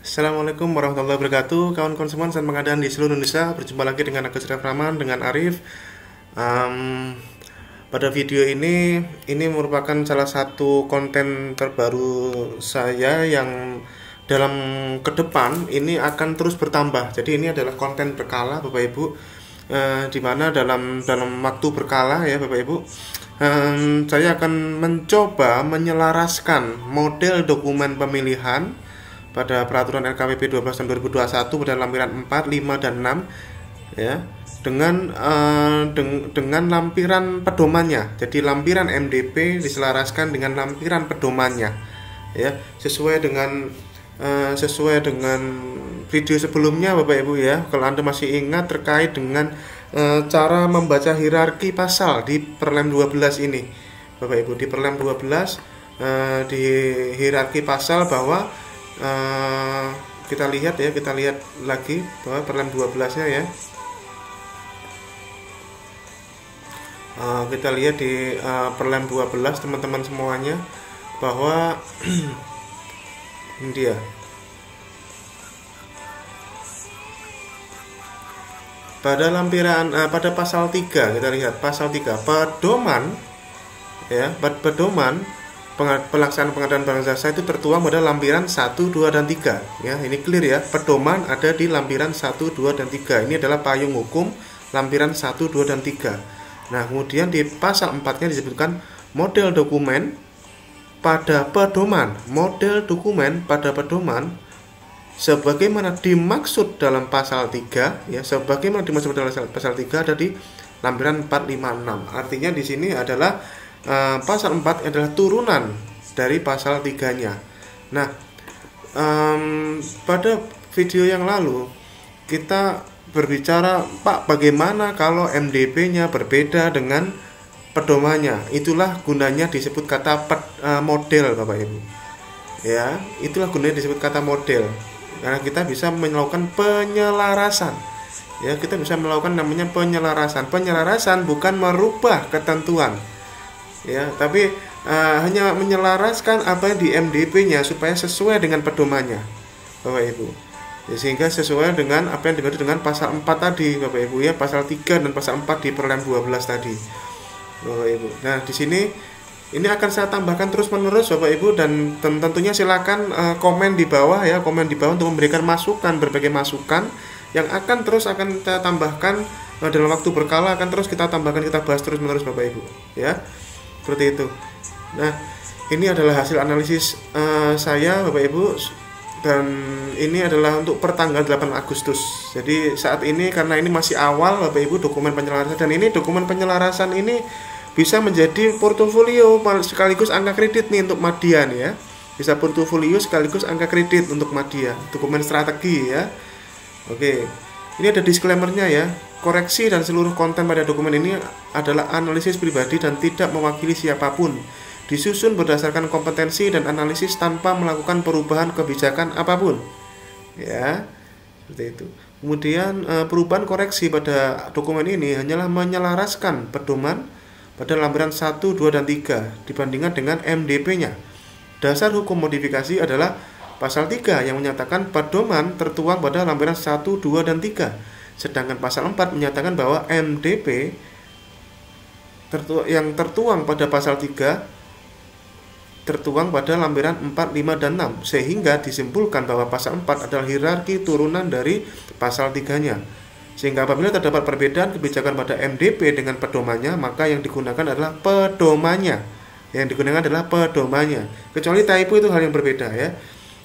Assalamualaikum warahmatullahi wabarakatuh, kawan konsumen dan pengadaan di seluruh Indonesia. Berjumpa lagi dengan Agus Rahman dengan Arif. Pada video ini merupakan salah satu konten terbaru saya yang dalam ke depan ini akan terus bertambah. Jadi ini adalah konten berkala, Bapak Ibu, di mana dalam waktu berkala ya, Bapak Ibu. Saya akan mencoba menyelaraskan model dokumen pemilihan pada peraturan LKPP 12 tahun 2021 pada lampiran 4, 5 dan 6 ya dengan lampiran pedomannya. Jadi lampiran MDP diselaraskan dengan lampiran pedomannya ya, sesuai dengan video sebelumnya Bapak Ibu ya. Kalau Anda masih ingat terkait dengan cara membaca hierarki pasal di Perlem 12 ini Bapak Ibu, di Perlem 12 di hierarki pasal bahwa kita lihat lagi bahwa Perlem 12-nya ya. Kita lihat di Perlem 12 teman-teman semuanya bahwa ini dia. Pada lampiran pada pasal 3 kita lihat pasal 3 pedoman ya, pedoman pelaksanaan pengadaan barang jasa itu tertuang pada lampiran 1, 2 dan 3 ya. Ini clear ya, pedoman ada di lampiran 1, 2 dan 3. Ini adalah payung hukum lampiran 1, 2 dan 3. Nah, kemudian di pasal 4-nya disebutkan model dokumen pada pedoman. Model dokumen pada pedoman sebagaimana dimaksud dalam pasal 3 ya, sebagaimana dimaksud dalam pasal 3 ada di lampiran 4, 5, 6. Artinya di sini adalah pasal 4 adalah turunan dari pasal 3-nya. Nah, pada video yang lalu kita berbicara, Pak, bagaimana kalau MDP-nya berbeda dengan pedomannya? Itulah gunanya disebut kata model, Bapak Ibu. Ya, itulah gunanya disebut kata model. Karena kita bisa melakukan penyelarasan. Ya, kita bisa melakukan namanya penyelarasan. Penyelarasan bukan merubah ketentuan. Ya, tapi hanya menyelaraskan apa yang di MDP-nya supaya sesuai dengan pedomannya, Bapak Ibu. Ya, sehingga sesuai dengan apa yang dimaksud dengan pasal 4 tadi, Bapak Ibu ya, pasal 3 dan pasal 4 di Perlem 12 tadi, Bapak Ibu. Nah, di sini ini akan saya tambahkan terus-menerus Bapak Ibu, dan tentunya silakan komen di bawah ya, komen di bawah untuk memberikan masukan, berbagai masukan yang akan kita tambahkan dalam waktu berkala, akan terus kita tambahkan, kita bahas terus-menerus Bapak Ibu ya. Seperti itu. Nah, ini adalah hasil analisis saya Bapak Ibu, dan ini adalah untuk pertanggal 8 Agustus. Jadi saat ini karena ini masih awal Bapak Ibu dokumen penyelarasan, dan ini dokumen penyelarasan ini bisa menjadi portofolio sekaligus angka kredit nih untuk Madya nih ya. Bisa portofolio sekaligus angka kredit untuk Madya, dokumen strategi ya. Oke. Ini ada disclaimer-nya ya. Koreksi dan seluruh konten pada dokumen ini adalah analisis pribadi dan tidak mewakili siapapun. Disusun berdasarkan kompetensi dan analisis tanpa melakukan perubahan kebijakan apapun. Ya, seperti itu. Kemudian perubahan koreksi pada dokumen ini hanyalah menyelaraskan pedoman pada lampiran 1, 2 dan 3 dibandingkan dengan MDP-nya. Dasar hukum modifikasi adalah pasal 3 yang menyatakan pedoman tertuang pada lampiran 1, 2 dan 3. Sedangkan pasal 4 menyatakan bahwa MDP yang tertuang pada pasal 3 tertuang pada lampiran 4, 5 dan 6, sehingga disimpulkan bahwa pasal 4 adalah hierarki turunan dari pasal 3-nya. Sehingga apabila terdapat perbedaan kebijakan pada MDP dengan pedomannya, maka yang digunakan adalah pedomannya. Kecuali typo itu hal yang berbeda ya.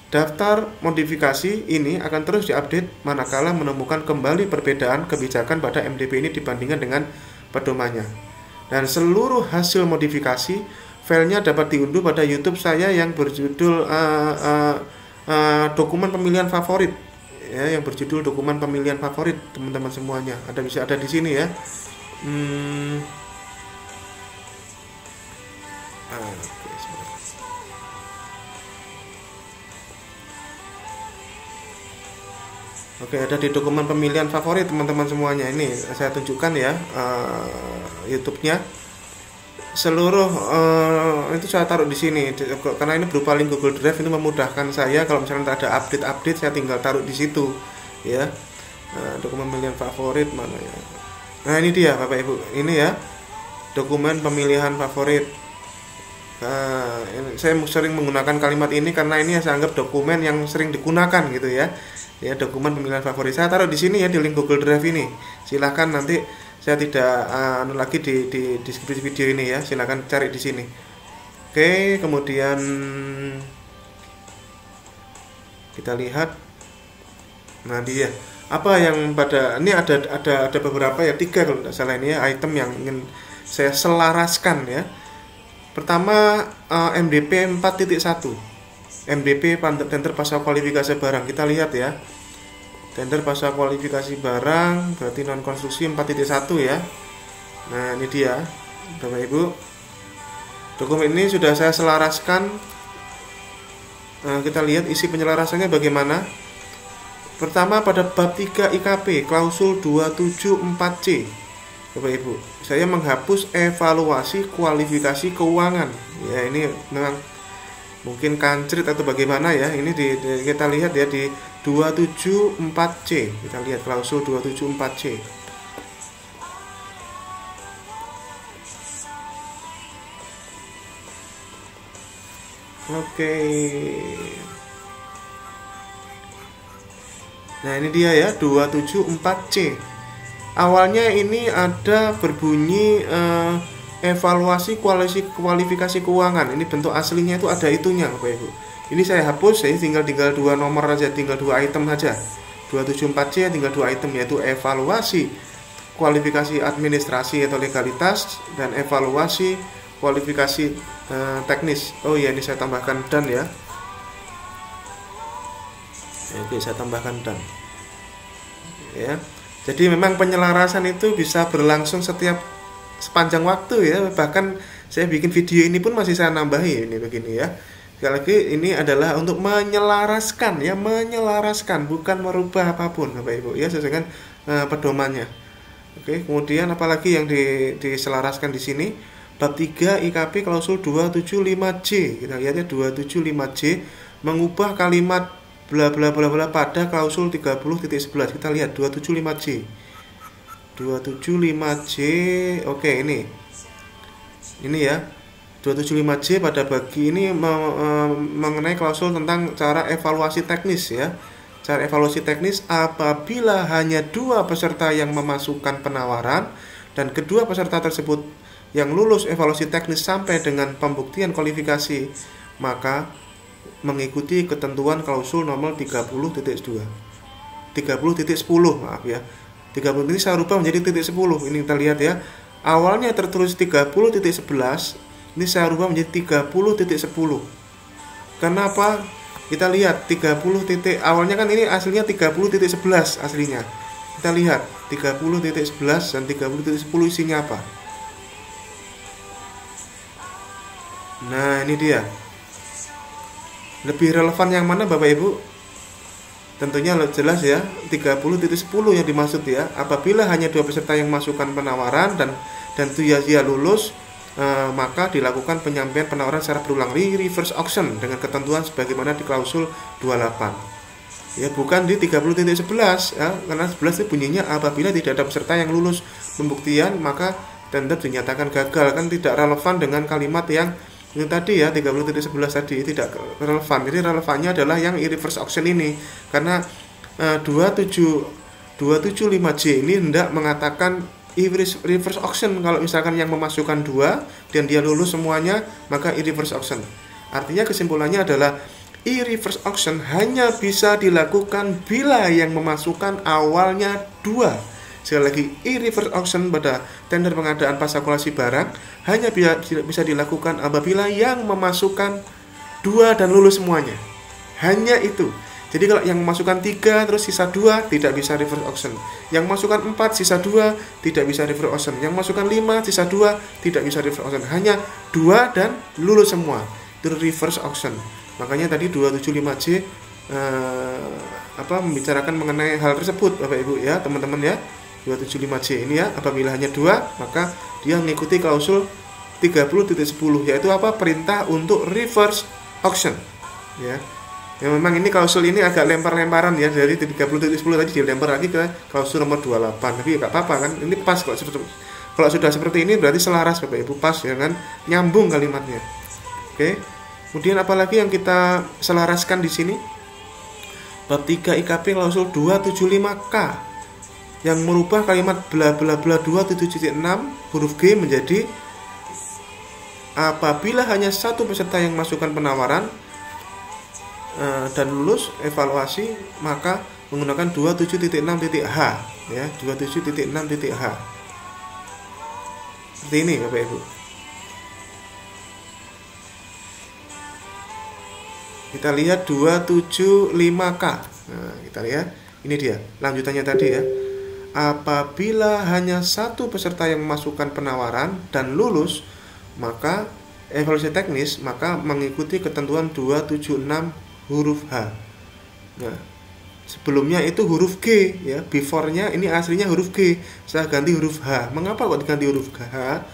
Daftar modifikasi ini akan terus diupdate manakala menemukan kembali perbedaan kebijakan pada MDP ini dibandingkan dengan pedomannya. Dan seluruh hasil modifikasi filenya dapat diunduh pada YouTube saya yang berjudul dokumen pemilihan favorit ya, yang berjudul dokumen pemilihan favorit teman-teman semuanya. Bisa ada di sini ya. Oke, ada di dokumen pemilihan favorit teman-teman semuanya. Ini saya tunjukkan ya YouTube-nya. seluruh itu saya taruh di sini karena ini berupa link Google Drive, itu memudahkan saya kalau misalnya ada update saya tinggal taruh di situ ya. Dokumen pemilihan favorit mana ya, nah ini dia Bapak Ibu, ini ya dokumen pemilihan favorit. Saya sering menggunakan kalimat ini karena ini saya anggap dokumen yang sering digunakan gitu ya. Ya, dokumen pemilihan favorit saya taruh di sini ya, di link Google Drive ini. Silahkan nanti saya tidak lagi di deskripsi video ini ya, silahkan cari di sini. Oke, kemudian kita lihat. Nah dia apa yang pada ini ada beberapa ya, 3 kalau tidak salah ini ya, item yang ingin saya selaraskan ya. Pertama MDP 4.1, MDP tender pasca kualifikasi barang. Kita lihat ya, tender pasca kualifikasi barang berarti non konstruksi 4.1 ya. Nah ini dia Bapak Ibu, dokumen ini sudah saya selaraskan. Kita lihat isi penyelarasannya bagaimana. Pertama pada bab 3 IKP klausul 274C Bapak Ibu, saya menghapus evaluasi kualifikasi keuangan ya. Ini memang mungkin kancrit atau bagaimana ya, ini kita lihat ya di 274C, kita lihat klausul 274C. Oke. Nah ini dia ya 274C. Awalnya ini ada berbunyi evaluasi kualifikasi keuangan. Ini bentuk aslinya itu ada itunya Bapak Ibu. Ini saya hapus, saya tinggal 2 nomor aja, tinggal 2 item aja. 274C tinggal 2 item, yaitu evaluasi kualifikasi administrasi atau legalitas dan evaluasi kualifikasi teknis. Oh ya, ini saya tambahkan dan ya. Oke, saya tambahkan dan ya. Jadi memang penyelarasan itu bisa berlangsung sepanjang waktu ya. Bahkan saya bikin video ini pun masih saya nambahi ini begini ya. Sekali lagi ini adalah untuk menyelaraskan ya, menyelaraskan, bukan merubah apapun Bapak Ibu ya, sesuai dengan pedomannya. Oke, kemudian apalagi yang diselaraskan di sini, bab 3 IKP klausul 275C. Kita lihat ya, 275C mengubah kalimat bla bla bla bla pada klausul 30.11. Kita lihat 275C. 275C. Oke, ini ya. 275C pada bagi ini mengenai klausul tentang cara evaluasi teknis ya. Cara evaluasi teknis apabila hanya 2 peserta yang memasukkan penawaran dan kedua peserta tersebut yang lulus evaluasi teknis sampai dengan pembuktian kualifikasi, maka mengikuti ketentuan klausul nomor 30.2. 30.10 maaf ya. 30 ini saya rubah menjadi titik 10. Ini kita lihat ya. Awalnya tertulis 30.11, ini saya rubah menjadi 30.10. Kenapa? Kita lihat 30 titik awalnya kan ini aslinya 30.11 aslinya. Kita lihat 30.11 dan 30.10 isinya apa. Nah, ini dia. Lebih relevan yang mana Bapak Ibu? Tentunya jelas ya, 30.10 yang dimaksud ya. Apabila hanya 2 peserta yang masukkan penawaran dan dia lulus, maka dilakukan penyampaian penawaran secara berulang, reverse auction dengan ketentuan sebagaimana di klausul 28. Ya, bukan di 30.11 ya, karena 11 itu bunyinya apabila tidak ada peserta yang lulus pembuktian maka tender dinyatakan gagal, kan tidak relevan dengan kalimat yang ini tadi ya, 30.11 tadi tidak relevan. Jadi relevannya adalah yang reverse auction ini, karena 275C ini hendak mengatakan reverse auction. Kalau misalkan yang memasukkan 2 dan dia lulus semuanya, maka reverse auction. Artinya kesimpulannya adalah reverse auction hanya bisa dilakukan bila yang memasukkan awalnya 2. Sekali lagi, reverse auction pada tender pengadaan pasca kualifikasi barang hanya bisa dilakukan apabila yang memasukkan 2 dan lulus semuanya. Hanya itu. Jadi kalau yang memasukkan 3 terus sisa 2 tidak bisa reverse auction. Yang masukkan 4 sisa 2 tidak bisa reverse auction. Yang masukkan 5 sisa 2 tidak bisa reverse auction. Hanya 2 dan lulus semua. Itu reverse auction. Makanya tadi 275C membicarakan mengenai hal tersebut Bapak Ibu ya, teman-teman ya. 275C ini ya, apabila hanya 2 maka dia mengikuti klausul 30.10, yaitu apa? Perintah untuk reverse auction, ya. Ya memang ini klausul ini agak lempar-lemparan ya, dari 30.10 tadi dilempar lagi ke klausul nomor 28, tapi nggak apa-apa kan, ini pas kalau sudah seperti ini berarti selaras Bapak Ibu, pas ya kan, nyambung kalimatnya. Oke. Kemudian apalagi yang kita selaraskan di sini? Bab 3 IKP klausul 275K yang merubah kalimat bla bla bla 27.6 huruf G menjadi apabila hanya satu peserta yang masukkan penawaran dan lulus evaluasi, maka menggunakan 27.6.h ya, 27.6.h. Seperti ini Bapak Ibu. Kita lihat 275K. Nah, kita lihat ini dia lanjutannya tadi ya. Apabila hanya satu peserta yang memasukkan penawaran dan lulus, maka evaluasi teknis maka mengikuti ketentuan 276 huruf H. Nah, sebelumnya itu huruf G ya, before-nya ini aslinya huruf G, saya ganti huruf H. Mengapa kok diganti huruf H?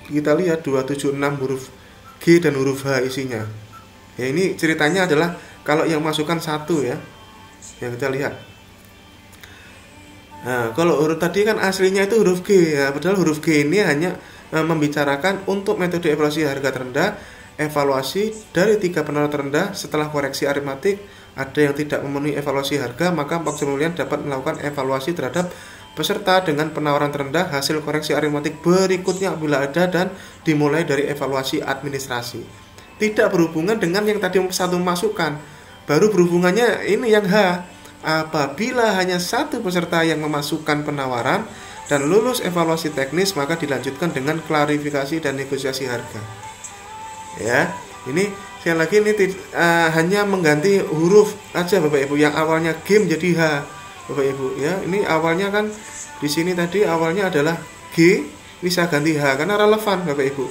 Kita lihat 276 huruf G dan huruf H isinya. Ya, ini ceritanya adalah kalau yang masukkan satu ya, yang kita lihat. Nah, kalau huruf tadi kan aslinya itu huruf G ya, padahal huruf G ini hanya membicarakan untuk metode evaluasi harga terendah, evaluasi dari 3 penawaran terendah setelah koreksi aritmatik. Ada yang tidak memenuhi evaluasi harga, maka Majelis Mulian dapat melakukan evaluasi terhadap peserta dengan penawaran terendah hasil koreksi aritmatik berikutnya apabila ada, dan dimulai dari evaluasi administrasi. Tidak berhubungan dengan yang tadi satu masukkan, baru berhubungannya ini yang H. Apabila hanya satu peserta yang memasukkan penawaran dan lulus evaluasi teknis, maka dilanjutkan dengan klarifikasi dan negosiasi harga. Ya, ini sekali lagi ini hanya mengganti huruf aja Bapak Ibu, yang awalnya G menjadi H Bapak Ibu ya. Ini awalnya kan di sini tadi awalnya adalah G, ini saya ganti H karena relevan Bapak Ibu.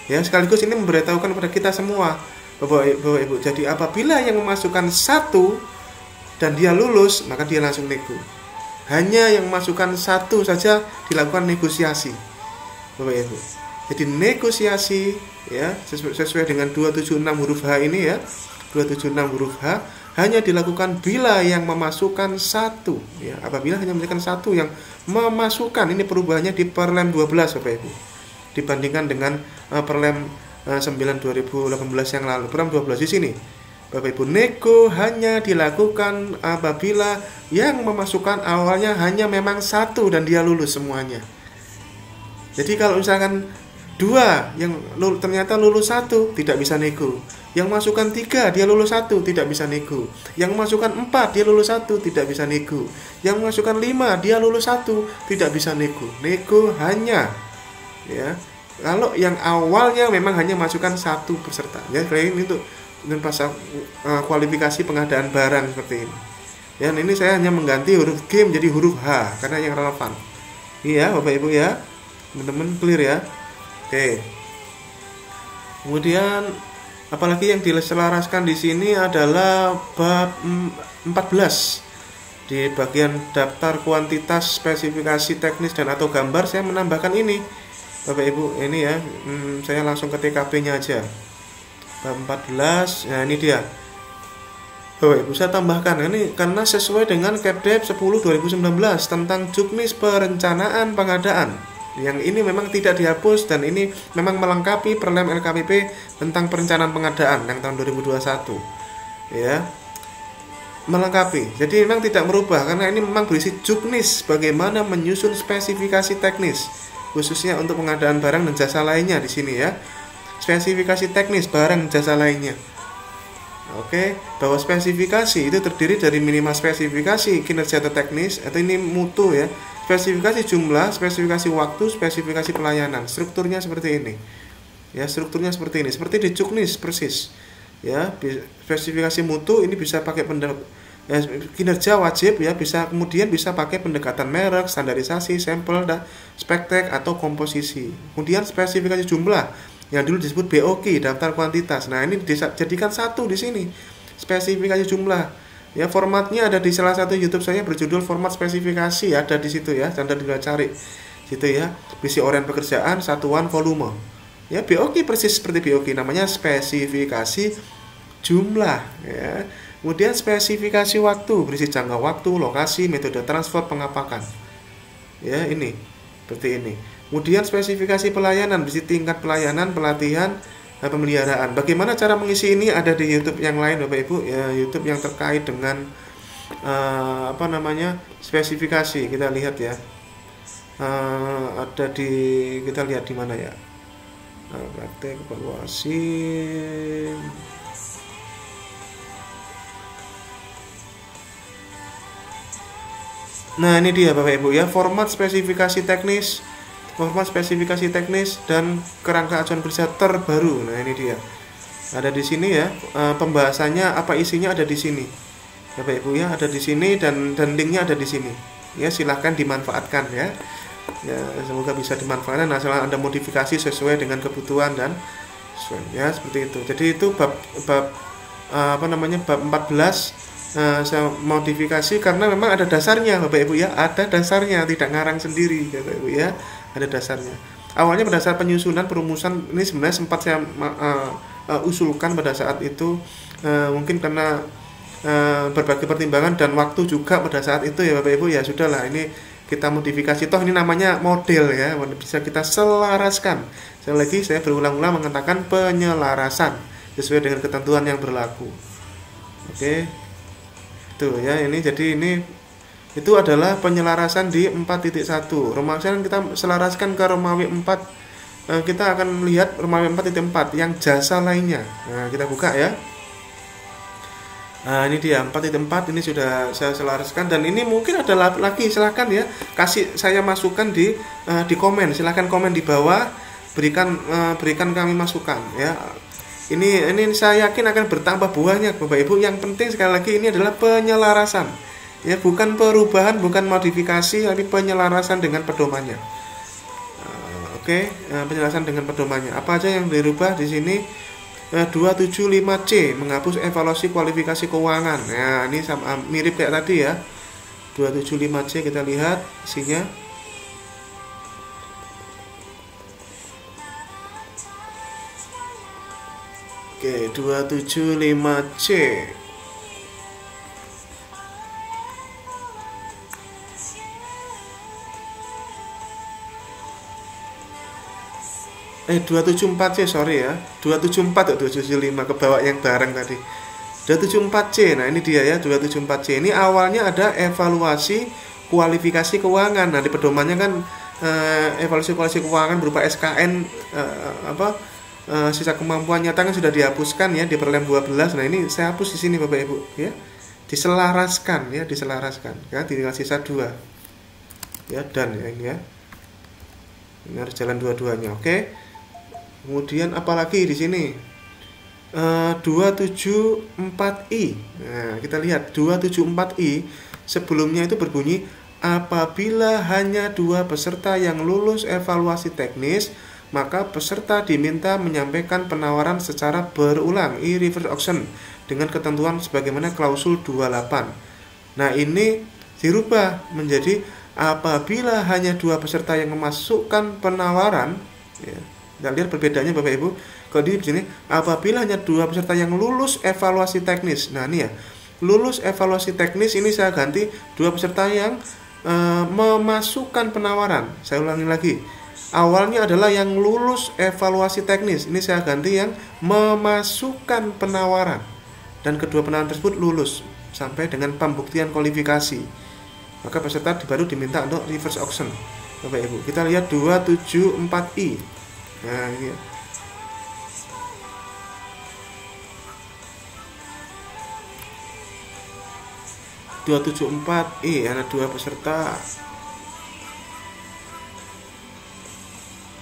Ya, sekaligus ini memberitahukan kepada kita semua Bapak Ibu. Jadi apabila yang memasukkan satu dan dia lulus, maka dia langsung nego. Hanya yang memasukkan satu saja dilakukan negosiasi Bapak Ibu. Jadi negosiasi ya sesuai dengan 276 huruf H ini ya, 276 huruf H hanya dilakukan bila yang memasukkan satu ya. Apabila hanya memasukkan satu yang memasukkan, ini perubahannya di Perlem 12 Bapak Ibu, dibandingkan dengan Perlem 9 2018 yang lalu. Perlem 12 di sini Bapak Ibu, nego hanya dilakukan apabila yang memasukkan awalnya hanya memang satu dan dia lulus semuanya. Jadi kalau misalkan dua yang ternyata lulus satu, tidak bisa nego. Yang masukkan 3 dia lulus 1, tidak bisa nego. Yang masukkan 4 dia lulus 1, tidak bisa nego. Yang masukkan 5 dia lulus 1, tidak bisa nego. Nego hanya ya kalau yang awalnya memang hanya masukkan satu peserta. Ya, kayak ini untuk pasal kualifikasi pengadaan barang seperti ini. Ya, ini saya hanya mengganti huruf G menjadi huruf H karena yang relevan. Iya, Bapak Ibu ya. Teman-teman clear ya. Oke. Kemudian apalagi yang diselaraskan di sini adalah bab 14. Di bagian daftar kuantitas, spesifikasi teknis dan atau gambar saya menambahkan ini. Bapak Ibu, ini ya. Saya langsung ke TKP-nya aja. Bab 14. Nah, ini dia. Bapak Ibu, saya tambahkan ini karena sesuai dengan Kepdep 10 2019 tentang juknis perencanaan pengadaan. Yang ini memang tidak dihapus dan ini memang melengkapi Perlem LKPP tentang perencanaan pengadaan yang tahun 2021. Ya. Melengkapi. Jadi memang tidak merubah karena ini memang berisi juknis bagaimana menyusun spesifikasi teknis khususnya untuk pengadaan barang dan jasa lainnya di sini ya. Spesifikasi teknis barang dan jasa lainnya. Oke, bahwa spesifikasi itu terdiri dari minimal spesifikasi kinerja atau teknis atau ini mutu ya. Spesifikasi jumlah, spesifikasi waktu, spesifikasi pelayanan. Strukturnya seperti ini. Ya, strukturnya seperti ini. Seperti di juknis persis. Ya, spesifikasi mutu ini bisa pakai kinerja wajib ya, kemudian bisa pakai pendekatan merek, standarisasi, sampel dan spektek atau komposisi. Kemudian spesifikasi jumlah yang dulu disebut BOQ, daftar kuantitas. Nah, ini dijadikan satu di sini. Spesifikasi jumlah. Ya, formatnya ada di salah satu YouTube saya berjudul format spesifikasi, ada di situ ya, Anda tinggal cari situ ya. Misi orient pekerjaan, satuan volume. Ya, BOQ persis seperti BOQ, namanya spesifikasi jumlah ya. Kemudian spesifikasi waktu berisi jangka waktu, lokasi, metode transfer, pengapakan. Ya, ini seperti ini. Kemudian spesifikasi pelayanan berisi tingkat pelayanan, pelatihan, pemeliharaan. Bagaimana cara mengisi ini ada di YouTube yang lain Bapak Ibu ya, YouTube yang terkait dengan spesifikasi. Kita lihat ya. Ada di, kita lihat di mana ya? Praktek evaluasi. Nah, ini dia Bapak Ibu ya, format spesifikasi teknis dan kerangka acuan kerja terbaru. Nah, ini dia. Ada di sini ya. Pembahasannya apa isinya ada di sini. Bapak Ibu ya, ada di sini dan linknya ada di sini. Ya, silahkan dimanfaatkan ya. Ya, semoga bisa dimanfaatkan. Nah, asal Anda modifikasi sesuai dengan kebutuhan dan sesuai ya, seperti itu. Jadi itu bab 14 saya modifikasi karena memang ada dasarnya Bapak Ibu ya, ada dasarnya, tidak ngarang sendiri Bapak Ibu ya, ada dasarnya. Awalnya pada saat penyusunan perumusan ini sebenarnya sempat saya usulkan pada saat itu, mungkin karena berbagai pertimbangan dan waktu juga pada saat itu ya Bapak Ibu ya, sudahlah ini kita modifikasi, toh ini namanya model ya, bisa kita selaraskan. Sekali lagi saya berulang-ulang mengatakan penyelarasan sesuai dengan ketentuan yang berlaku. Oke. Tuh ya, ini jadi ini itu adalah penyelarasan di 4.1. Romawi kita selaraskan ke Romawi 4. Kita akan lihat Romawi 4.4 yang jasa lainnya. Nah, kita buka ya. Nah, ini dia 4.4, ini sudah saya selaraskan dan ini mungkin ada lagi, silahkan ya, kasih saya masukan di komen, silahkan komen di bawah, berikan kami masukan ya. Ini saya yakin akan bertambah buahnya Bapak Ibu. Yang penting sekali lagi ini adalah penyelarasan ya, bukan perubahan, bukan modifikasi, tapi penyelarasan dengan pedomannya. Penjelasan dengan pedomannya. Apa aja yang dirubah di sini? 275C menghapus evaluasi kualifikasi keuangan. Nah, ini sama, mirip kayak tadi ya. 275C kita lihat isinya. Oke, 275C. Eh 274C, sorry ya, 274 atau 275, kebawa yang bareng tadi. 274C, nah ini dia ya, 274C ini awalnya ada evaluasi kualifikasi keuangan. Nah di pedomannya kan evaluasi kualifikasi keuangan berupa SKN sisa kemampuan nyata kan sudah dihapuskan ya di perlem 12. Nah ini saya hapus di sini Bapak Ibu ya, diselaraskan ya, tinggal sisa 2 ya, dan ya ini ya, ini harus jalan dua-duanya. Oke. Kemudian apalagi di sini 274I. Nah, kita lihat 274I sebelumnya itu berbunyi apabila hanya 2 peserta yang lulus evaluasi teknis, maka peserta diminta menyampaikan penawaran secara berulang reverse auction dengan ketentuan sebagaimana klausul 28. Nah, ini dirubah menjadi apabila hanya 2 peserta yang memasukkan penawaran ya. Kita lihat perbedaannya Bapak Ibu. Kalau di sini apabila hanya 2 peserta yang lulus evaluasi teknis. Nah ini ya, lulus evaluasi teknis ini saya ganti 2 peserta yang memasukkan penawaran. Saya ulangi lagi. Awalnya adalah yang lulus evaluasi teknis. Ini saya ganti yang memasukkan penawaran. Dan kedua penawaran tersebut lulus sampai dengan pembuktian kualifikasi. Maka peserta baru diminta untuk reverse auction. Bapak Ibu, kita lihat 274I. Nah, ini ya. ada 2 peserta.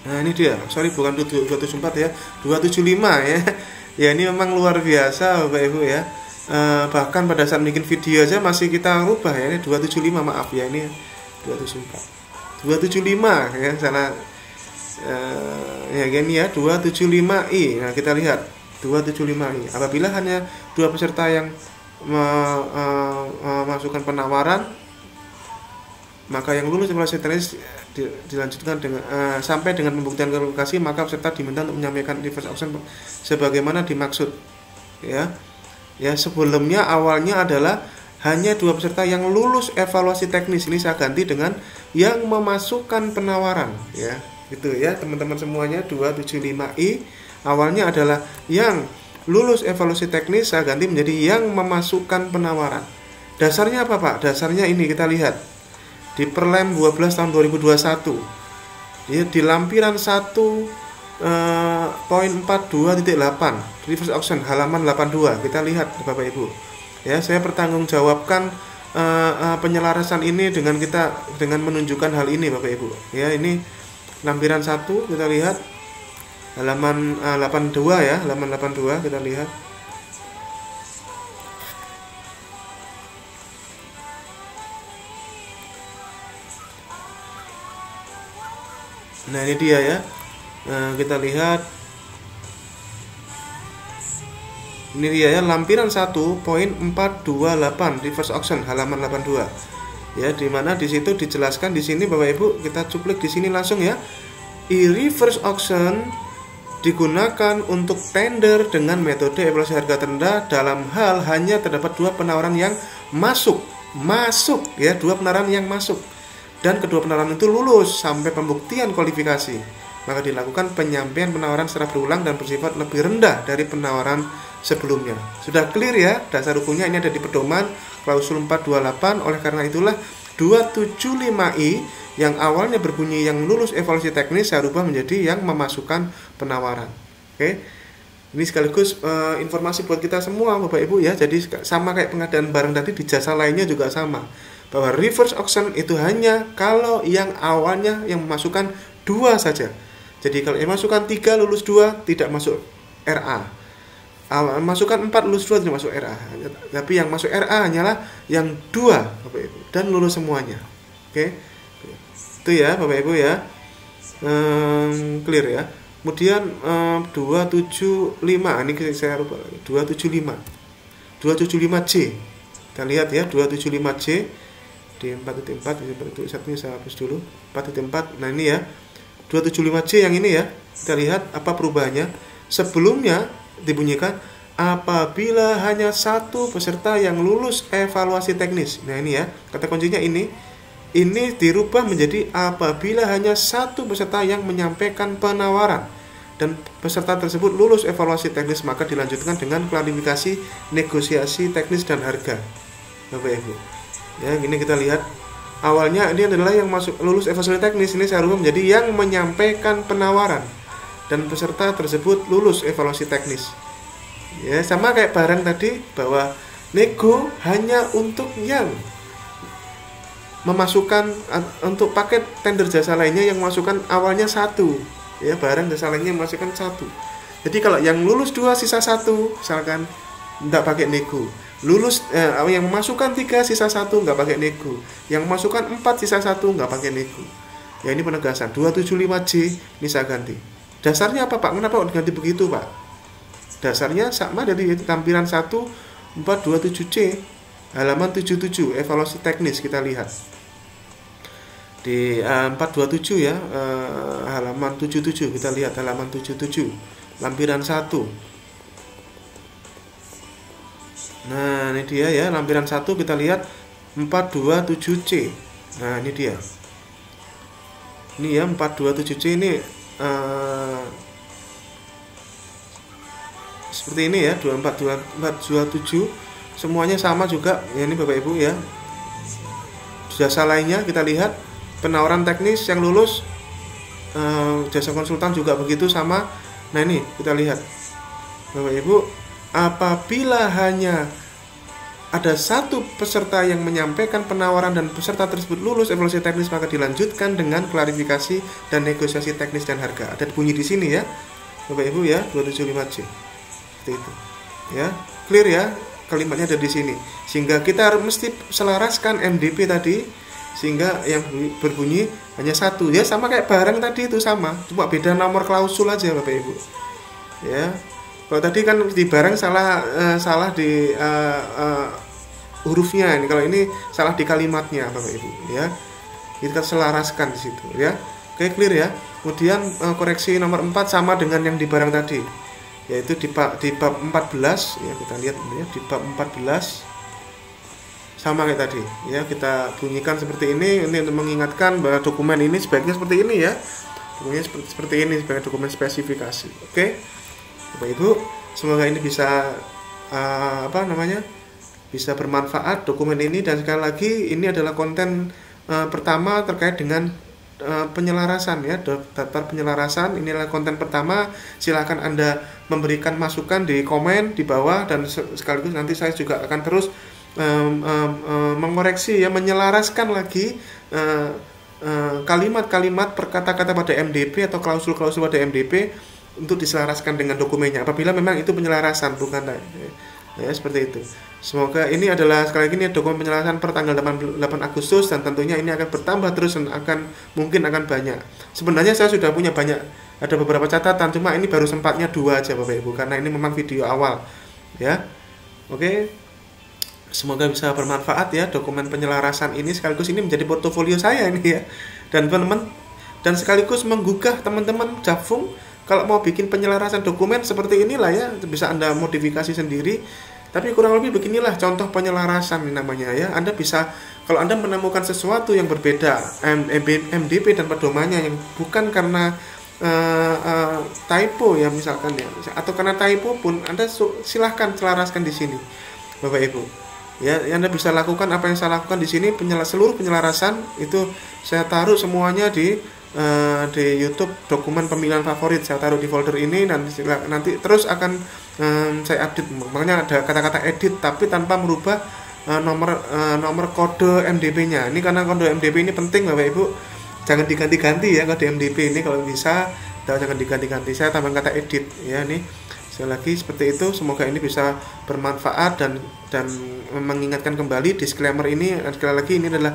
Nah, ini dia. Sorry, bukan 274 ya. 275 ya. Ya, ini memang luar biasa Bapak Ibu ya. Bahkan pada saat bikin video aja masih kita rubah ya. Ini 275, maaf ya, ini 274. 275 ya, salah. Ya gini ya, 275I. Nah kita lihat 275I apabila hanya 2 peserta yang memasukkan penawaran, maka yang lulus evaluasi teknis dilanjutkan dengan sampai dengan pembuktian kualifikasi, maka peserta diminta untuk menyampaikan reverse auction sebagaimana dimaksud. Ya, sebelumnya awalnya adalah hanya 2 peserta yang lulus evaluasi teknis. Ini saya ganti dengan yang memasukkan penawaran, ya. Gitu ya, teman-teman semuanya. 275I awalnya adalah yang lulus evaluasi teknis, saya ganti menjadi yang memasukkan penawaran. Dasarnya apa, Pak? Dasarnya ini kita lihat di Perlem 12 tahun 2021. Ya, di lampiran 1.42.8 reverse auction halaman 82. Kita lihat Bapak Ibu. Ya, saya pertanggungjawabkan penyelarasan ini dengan menunjukkan hal ini Bapak Ibu. Ya, ini lampiran 1 kita lihat halaman 82 ya, halaman 82 kita lihat. Nah, ini dia ya. Kita lihat. Ini dia ya, lampiran 1.428 reverse auction halaman 82. Ya, di mana di situ dijelaskan di sini Bapak Ibu, kita cuplik di sini langsung ya. Reverse auction digunakan untuk tender dengan metode evaluasi harga terendah dalam hal hanya terdapat 2 penawaran yang masuk ya, 2 penawaran yang masuk dan kedua penawaran itu lulus sampai pembuktian kualifikasi, maka dilakukan penyampaian penawaran secara berulang dan bersifat lebih rendah dari penawaran sebelumnya. Sudah clear ya, dasar hukumnya ini ada di pedoman klausul 428. Oleh karena itulah 275I yang awalnya berbunyi yang lulus evaluasi teknis saya rubah menjadi yang memasukkan penawaran. Oke. Ini sekaligus informasi buat kita semua Bapak Ibu ya. Jadi sama kayak pengadaan barang tadi, di jasa lainnya juga sama. Bahwa reverse auction itu hanya kalau yang awalnya yang memasukkan 2 saja. Jadi kalau yang masukkan 3 lulus 2 tidak masuk RA. Masukkan 4 lulus 2 tidak masuk RA. Tapi yang masuk RA hanyalah yang 2 Bapak Ibu dan lulus semuanya. Oke. Itu ya Bapak Ibu ya. Clear ya. Kemudian 275, ini saya rubah lagi. 275C. Kita lihat ya, 275C di 4.4, satunya saya hapus dulu. 4.4. Nah, ini ya. 275C yang ini ya. Kita lihat apa perubahannya. Sebelumnya dibunyikan apabila hanya 1 peserta yang lulus evaluasi teknis. Nah, ini ya. Kata kuncinya ini dirubah menjadi apabila hanya 1 peserta yang menyampaikan penawaran dan peserta tersebut lulus evaluasi teknis, maka dilanjutkan dengan klarifikasi, negosiasi teknis dan harga. Bapak Ibu. Ya, ini kita lihat awalnya ini adalah yang masuk lulus evaluasi teknis, ini saya rubah menjadi yang menyampaikan penawaran dan peserta tersebut lulus evaluasi teknis. Ya, sama kayak barang tadi bahwa nego hanya untuk yang memasukkan untuk paket tender jasa lainnya yang memasukkan awalnya 1 ya, barang jasa lainnya memasukkan 1. Jadi kalau yang lulus 2 sisa 1 misalkan tidak pakai nego, lulus yang memasukkan 3 sisa 1 nggak pakai nego, yang memasukkan 4 sisa 1 nggak pakai nego. Ya, ini penegasan 275C ini saya ganti. Dasarnya apa Pak? Kenapa ganti begitu Pak? Dasarnya sama dari tampilan 1.427C halaman 77 evaluasi teknis. Kita lihat di 427 ya, halaman 77. Kita lihat halaman 77 lampiran 1. Nah, ini dia ya, lampiran 1 kita lihat 427C. Nah, ini dia. Ini ya 427C ini seperti ini ya, 427 semuanya sama juga ya, ini Bapak Ibu ya. Jasa lainnya kita lihat penawaran teknis yang lulus, jasa konsultan juga begitu sama. Nah, ini kita lihat Bapak Ibu, apabila hanya ada 1 peserta yang menyampaikan penawaran dan peserta tersebut lulus evaluasi teknis, maka dilanjutkan dengan klarifikasi dan negosiasi teknis dan harga. Ada bunyi di sini ya Bapak Ibu ya, 275C. Seperti itu. Ya, clear ya? Kalimatnya ada di sini. Sehingga kita harus mesti selaraskan MDP tadi sehingga yang berbunyi hanya 1 ya, sama kayak barang tadi itu sama, cuma beda nomor klausul aja Bapak Ibu. Ya. Kalau tadi kan di barang salah di hurufnya, ini kalau ini salah di kalimatnya Bapak Ibu ya. kita selaraskan di situ ya. Oke, clear ya. Kemudian koreksi nomor 4 sama dengan yang di barang tadi, yaitu di bab 14 ya, kita lihat ya, di bab 14 sama kayak tadi ya, kita bunyikan seperti ini untuk mengingatkan bahwa dokumen ini sebaiknya seperti ini ya, dokumennya seperti ini sebagai dokumen spesifikasi. Oke Bapak Ibu, semoga ini bisa bisa bermanfaat dokumen ini. Dan sekali lagi ini adalah konten pertama terkait dengan penyelarasan ya, daftar penyelarasan. Ini adalah konten pertama, silahkan Anda memberikan masukan di komen di bawah, dan sekaligus nanti saya juga akan terus mengoreksi ya, menyelaraskan lagi kalimat-kalimat perkata-kata pada MDP atau klausul-klausul pada MDP untuk diselaraskan dengan dokumennya apabila memang itu penyelarasan, bukan ya, seperti itu. Semoga ini adalah sekali lagi ini dokumen penyelarasan per tanggal 8 Agustus, dan tentunya ini akan bertambah terus dan mungkin akan banyak. Sebenarnya saya sudah punya banyak, ada beberapa catatan, cuma ini baru sempatnya 2 aja Bapak Ibu, karena ini memang video awal ya. Oke, semoga bisa bermanfaat ya dokumen penyelarasan ini, sekaligus ini menjadi portofolio saya ini ya, dan teman-teman, dan sekaligus menggugah teman-teman Javung kalau mau bikin penyelarasan dokumen seperti inilah ya, bisa Anda modifikasi sendiri. Tapi kurang lebih beginilah contoh penyelarasan ini namanya ya. Anda bisa, kalau Anda menemukan sesuatu yang berbeda MDP dan pedomannya yang bukan karena typo ya misalkan ya, atau karena typo pun, Anda silahkan selaraskan di sini Bapak Ibu. Ya, Anda bisa lakukan apa yang saya lakukan di sini, seluruh penyelarasan itu saya taruh semuanya di YouTube dokumen pemilihan favorit, saya taruh di folder ini, dan nanti terus akan saya update. Makanya ada kata-kata edit tapi tanpa merubah nomor kode MDP-nya. Ini karena kode MDP ini penting Bapak Ibu, jangan diganti-ganti ya kode MDP ini, kalau bisa jangan diganti-ganti. Saya tambahkan kata edit ya, nih sekali lagi seperti itu. Semoga ini bisa bermanfaat dan mengingatkan kembali disclaimer ini. Sekali lagi ini adalah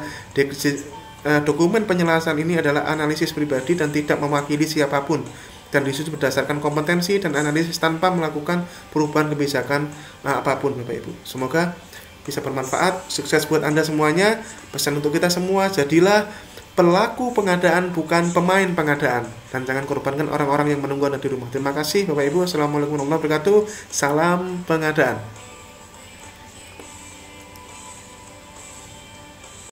dokumen penyelarasan ini adalah analisis pribadi dan tidak mewakili siapapun, dan disusun berdasarkan kompetensi dan analisis tanpa melakukan perubahan kebijakan apapun Bapak Ibu. Semoga bisa bermanfaat, sukses buat Anda semuanya. Pesan untuk kita semua, jadilah pelaku pengadaan bukan pemain pengadaan, dan jangan korbankan orang-orang yang menunggu Anda di rumah. Terima kasih Bapak Ibu. Assalamualaikum warahmatullahi wabarakatuh. Salam pengadaan.